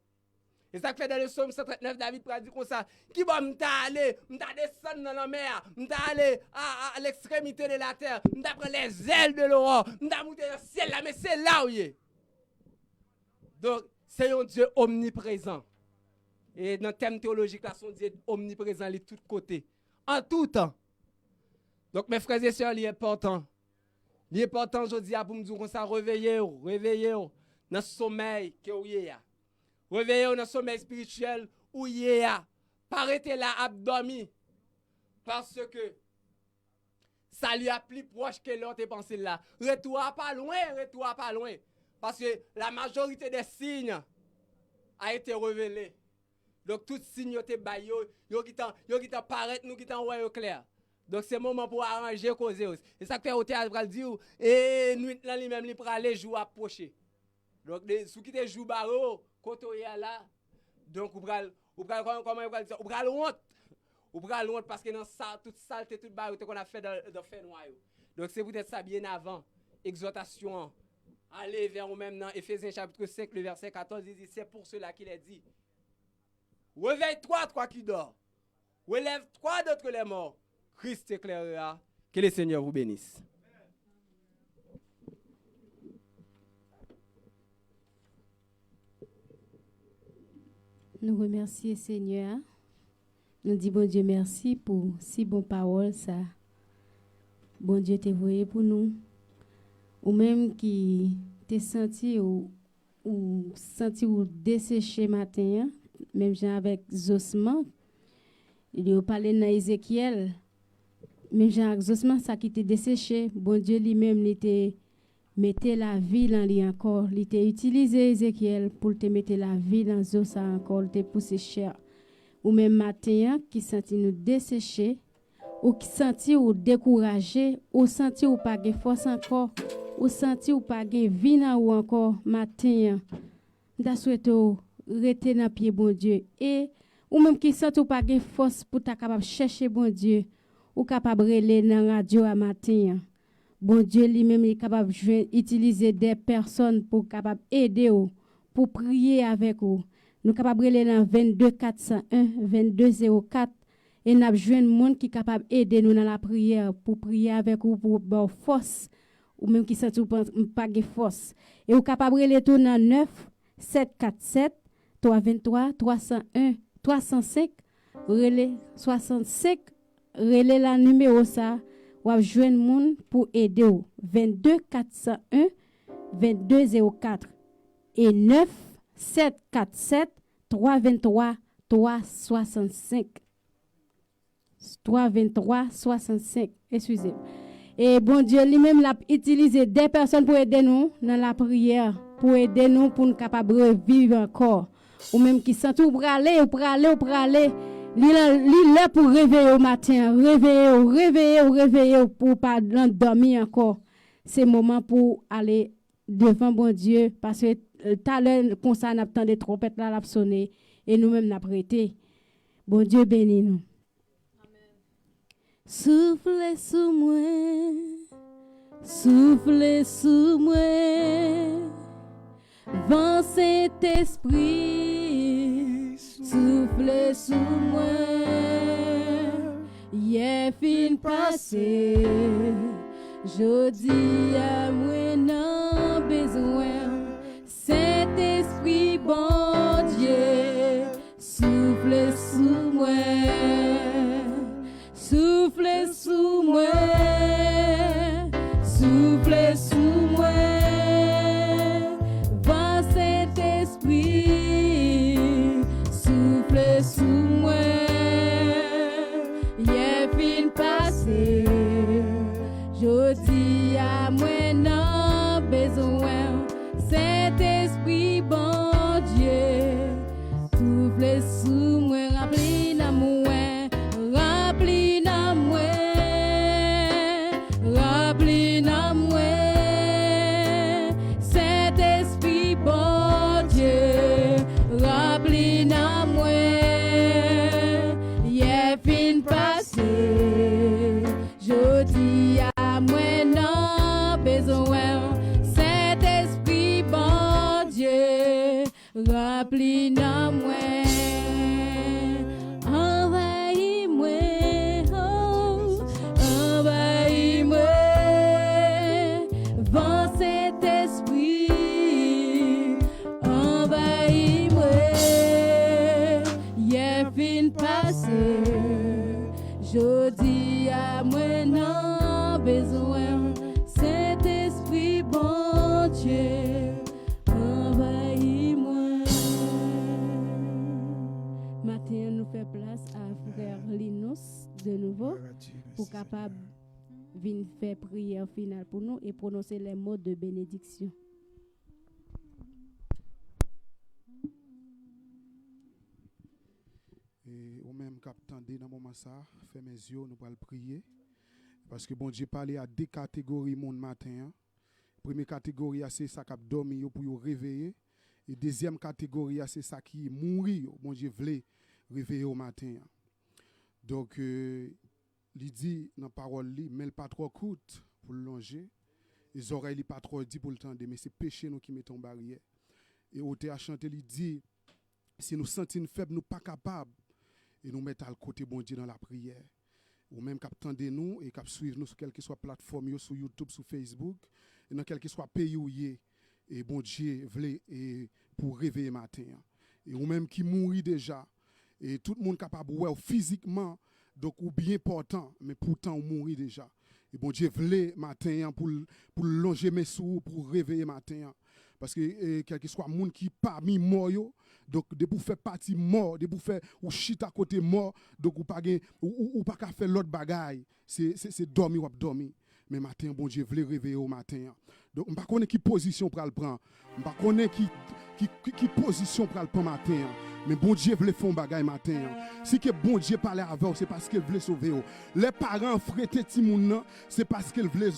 Et ça fait dans le psaume 139, David dit comme ça, qui va m'ta descendre dans la mer, m'ta aller à l'extrémité de la terre, m'ta prendre les ailes de l'aurore, m'ta monter dans le ciel là, mais c'est là où il est. Donc, c'est un Dieu omniprésent. Et dans le thème théologique, là, son Dieu omniprésent de tous côtés, en tout temps. Donc, mes frères et sœurs, l'important aujourd'hui, pour me dire comme ça, réveillez dans le sommeil que vous avez. Réveillez dans le sommeil spirituel où il y a. Arrêtez là à dormir. Parce que ça lui a plus proche que l'autre pensée là. Retour pas loin. Parce que la majorité des signes a été révélé. Donc tout signe été baillé, yo qui paraît nous qui t'envoie au clair. Donc c'est le moment pour arranger causer. Et ça fait au théâtre va dire et nuit là lui-même li pour aller jouer approcher. Donc sous qui te joue baro koto ya là. Donc ou pral comment on va dire ou pral honte parce que dans ça toute saleté toute baro qu'on a fait dans fait noir. Donc c'est peut-être ça bien avant exhortation aller vers nous-mêmes dans Éphésiens chapitre 5 le verset 14 il dit c'est pour cela qu'il est dit réveille-toi toi qui dors. Relève-toi d'entre les morts. Christ éclairera. Que le Seigneur vous bénisse. Nous remercions Seigneur. Nous disons bon Dieu merci pour si bonne parole ça. Bon Dieu t'es voyé pour nous. Ou même qui t'es senti ou desséché matin, même genre avec Zosman. Il a parlé dans Ézéchiel. Même genre Zosman ça qui t'est desséché. Bon Dieu lui-même il était mettez la vie dans lui encore. Il t'a utilisé Ézéchiel pour te mettre la vie dans ça encore, te pousser cher. Ou même matin qui senti nous dessécher, ou qui senti ou découragé, ou senti ou pas de force encore, ou senti ou pas de vie ou encore matin. Nous souhaitons rester dans pied bon Dieu et ou même qui senti ou pas de force pour ta capable chercher bon Dieu, ou capable aller dans radio à matin. Bon Dieu lui-même est capable d'utiliser des personnes pour capable aider ou pour prier avec vous. Nous capable aller dans 22 401 22 04 et n'a besoin de monde qui capable aider nous dans la prière pour prier avec vous pour avoir force ou même qui sent pas de force et vous capable aller tout dans 9 747 323 301 305 relais 65 relais la numéro ça ou a joindre monde pour aider ou 22 401 22 04 et 9 747 323 365 323 65 excusez. Et bon Dieu lui-même l'a utilisé des personnes pour aider nous dans la prière, pour aider nous pour nous capable vivre encore. Ou même qui sont tout pour aller li là pour réveiller au matin, réveiller pour pas dormir encore. C'est moment pour aller devant bon Dieu parce que tout à l'heure comme ça n'a pas de trompettes là l'a sonné et nous-mêmes n'a prêté. Bon Dieu bénit nous. Soufflez sous moi, vent Saint-Esprit, soufflez sous moi, y'a fin passé, jodi à moi non besoin, Saint-Esprit bon Dieu, soufflez sous moi. Soufflez sous moi, soufflez sous moi, vent Saint-Esprit, soufflez sous moi, y'a fin passé, jodi à moi non besoin, Saint-Esprit bon Dieu, soufflez sous moi, remplis d'amour. Remplis dans moi, envahis-moi, oh, envahis-moi, vent Saint-Esprit, envahis-moi, y'a fin passé, jodi à moi non besoin, Saint-Esprit bon Dieu. Nous fait place à frère Linus de nouveau pour capable venir faire prière finale pour nous et prononcer les mots de bénédiction. Et au même cap tendez dans moment ça, fait mes yeux, nous allons prier parce que bon Dieu parlait à deux catégories monde matin. Première catégorie c'est ça qui dormi pour yo réveiller et deuxième catégorie c'est ça qui mourir. Bon Dieu voulait réveiller au matin. Donc, il dit dans la parole, mais pas trop courte pour le longer, les oreilles pas trop dit pour le tendre, mais c'est péché nous qui mettons barrière. Et au théâtre chanté, il dit, si nous sentons faibles, nous pas capables, et nous mettons à côté bon Dieu dans la prière. Ou même cap tendez nous et cap suivre nous sur quelle que soit plateforme, sur YouTube, sur Facebook, et dans quel que soit pays où y est, et bon Dieu voulait et pour réveiller matin. et ou même qui mourit déjà, et tout le monde capable ouais physiquement, donc ou bien portant, mais pourtant ou mourit déjà. Et bon Dieu voulait matin pour longer mes sous, pour réveiller matin. Parce que quel que soit le monde qui parmi mort, donc de pour faire partie mort, de pour faire ou chita à côté mort, donc ou pas ou pas faire l'autre bagaille, c'est dormir ou dormir. Mais matin bon Dieu voulait réveiller au matin. Donc on pas connaît qui position pour le prendre. On pas connaît qui position pour le prendre matin. Mais bon Dieu voulait faire un bagage matin. Si que bon Dieu parlait avec, c'est parce qu'il voulait sauver. Les parents frêtaient Timoun, c'est parce qu'il voulait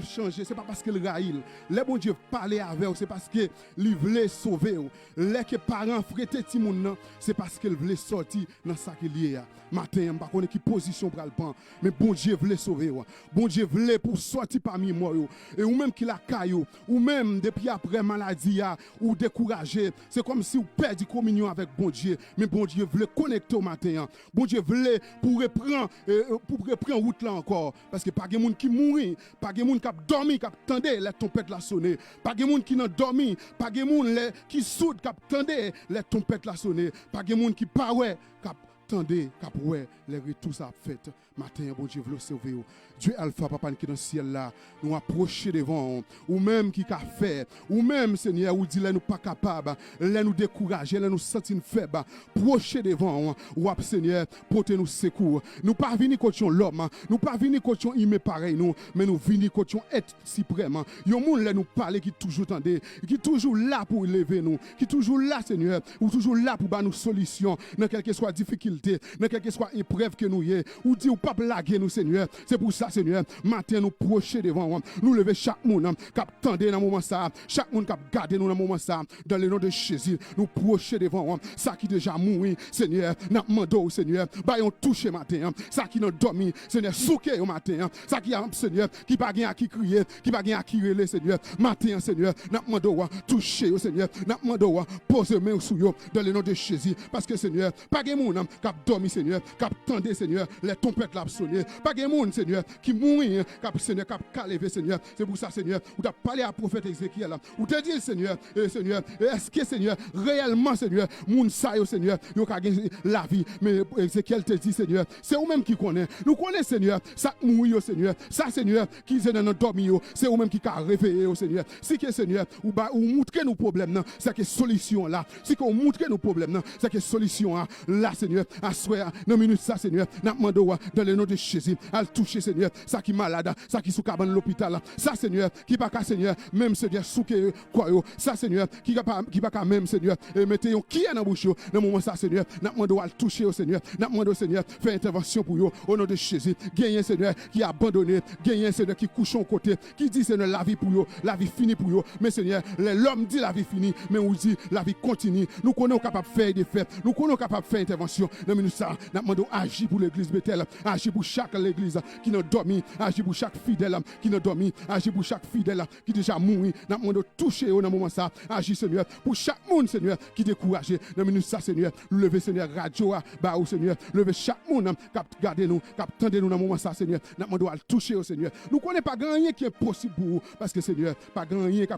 changer, c'est pas parce qu'il raïl. Les bon Dieu parlait avec, c'est parce qu'il voulait sauver. Les parents frêtaient Timoun, c'est parce qu'il voulait sortir dans sa qu'il matin, on pas connaît qui position pour le prendre. Mais bon Dieu voulait sauver. Bon Dieu voulait pour sortir parmi moi. Et ou même qui la caillou, ou même depuis après maladie, ou découragé, c'est comme si vous perdez communion avec bon Dieu. Mais bon Dieu voulait connecter au matin. Bon Dieu voulait pour reprendre route là encore. Parce que pas de monde qui mourit, pas de monde qui a dormi, qui attendait les trompettes la sonner. Pas de monde qui n'a dormi, pas de monde qui soude, qui attendait les trompettes la sonner. Pas de monde qui paraît, qui attendait, qui ouais, les retours ça fait. Matin, bon Dieu veut sauver. Dieu Alpha, papa qui est dans le ciel là, nous approcher devant, ou même qui a fait, ou même Seigneur, ou dit là nous pas capable, là nous décourager, là nous sentir faible, approcher devant, ou Seigneur, porter nous secours. Nous pas venir contre l'homme, nous pas venir contre il pareil nous, mais nous venir contre être suprême. Yon monde là nous parler qui toujours tendez, qui toujours là pour élever nous, qui toujours là Seigneur, ou toujours là pour nous solution dans quelque soit difficulté, dans quelque soit épreuve que nous y est, ou dit ou pas blaguer nous Seigneur. C'est pour ça Seigneur, matin nous procher devant nous lever chaque monde qui attendait dans moment ça, chaque monde qui garder nous dans moment ça, dans le nom de Jésus, nous procher devant ça qui déjà mouru Seigneur, n'a demandé au Seigneur, ba yon toucher matin, ça qui n'a dormi Seigneur, souké au matin, ça qui a Seigneur, qui pas gain à qui crier, qui pas gain à qui relé Seigneur, matin Seigneur, n'a demandé toucher au Seigneur, n'a demandé poser main sur yo dans le nom de Jésus, parce que Seigneur, pas gain monde qui dormi Seigneur, qui attendait Seigneur, les trompettes la sonner, pas gain monde Seigneur qui mourir, qui Seigneur, qui lever Seigneur, c'est pour ça Seigneur, ou t'as parlé à prophète Ézéchiel, ou t'as dit Seigneur, Seigneur, est-ce que Seigneur, réellement Seigneur, moun sa yo Seigneur, yo ka gen la vie, mais Ézéchiel te dit Seigneur, c'est vous même qui connaît, nous connaissons Seigneur, ça mourir Seigneur, ça Seigneur, qui est dans notre dormir, c'est vous même qui ka réveiller Seigneur, si que Seigneur, ou montrer nos problèmes, c'est que solution là, si qu'on montre nos problèmes, c'est que solution là Seigneur, à soir, dans minute ça Seigneur, n'a demandé dans le nom de Jésus, à toucher Seigneur, ça qui malade, ça qui sous cabane l'hôpital, ça Seigneur, qui pas qu'à Seigneur, même Seigneur souké quoi yo, ça Seigneur, qui pas qu'à même Seigneur, et mettez yo qui est dans bouche yo, dans moment ça Seigneur, n'a demandé à toucher au Seigneur, n'a demandé au Seigneur, faire intervention pour yo au nom de Jésus, gagner Seigneur qui a abandonné, gagner Seigneur qui couche au côté, qui dit Seigneur la vie pour yo, la vie finie pour yo, mais Seigneur, l'homme dit la vie finie, mais on dit la vie continue. Nous connaissons capable de faire des faits, nous connaissons capable de faire intervention. Dans minute ça, n'a demandé agir pour l'église Bethel, agir pour chaque l'église qui n'a dormi, agir pour chaque fidèle qui n'a dormi, agir pour chaque fidèle qui déjà mouru, n'a demandé toucher au moment ça, agir Seigneur pour chaque monde Seigneur qui découragé. Dans minute ça Seigneur, lever Seigneur radio bah au Seigneur, lever chaque monde qui garder nous, qui attendait nous dans moment ça Seigneur, n'a demandé à toucher au Seigneur. Nous connaissons pas grand rien qui est possible pour vous parce que Seigneur, pas grand rien qui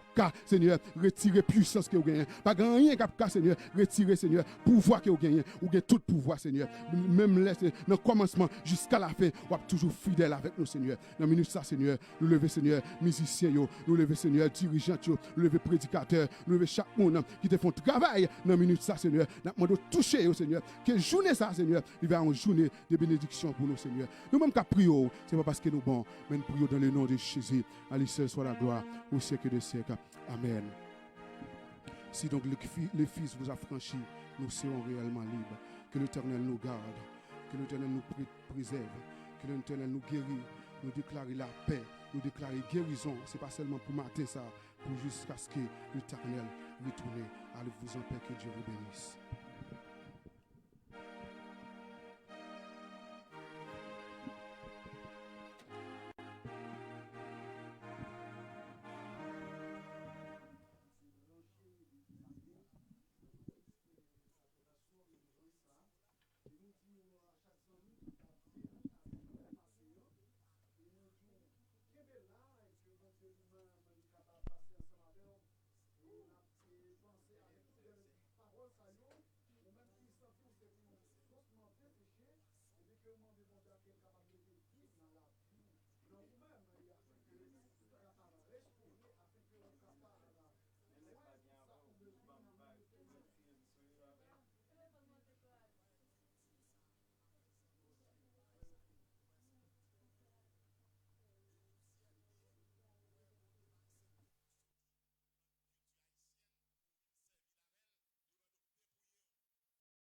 Seigneur retirer puissance que vous gagnez, pas grand rien qui Seigneur retirer Seigneur pouvoir que vous gagnez, ou gagnez tout pouvoir Seigneur. Même laisser dans le commencement jusqu'à la fin, vous êtes toujours fidèle avec nous Seigneur. Dans minute ça Seigneur, nous lever Seigneur musiciens yo, nous lever Seigneur dirigeants yo, nous lever prédicateurs, nous lever chaque monde qui te font travail dans minute ça Seigneur. Nous demandons toucher au Seigneur. Que journée ça Seigneur, il va en journée de bénédiction pour nous Seigneur. Nous même qu'à prier, c'est pas parce que nous bon, mais nous prions dans le nom de Jésus. À lui seul soit la gloire au siècle des siècles. Amen. Si donc le Fils vous a franchi, nous serons réellement libres. Que l'Éternel nous garde, que l'Éternel nous préserve, que l'Éternel nous guérit, nous déclare la paix, nous déclare guérison. Ce n'est pas seulement pour mater ça, pour jusqu'à ce que l'Éternel retourne. Allez-vous en paix, que Dieu vous bénisse. que vous demandez bon Dieu à quelqu'un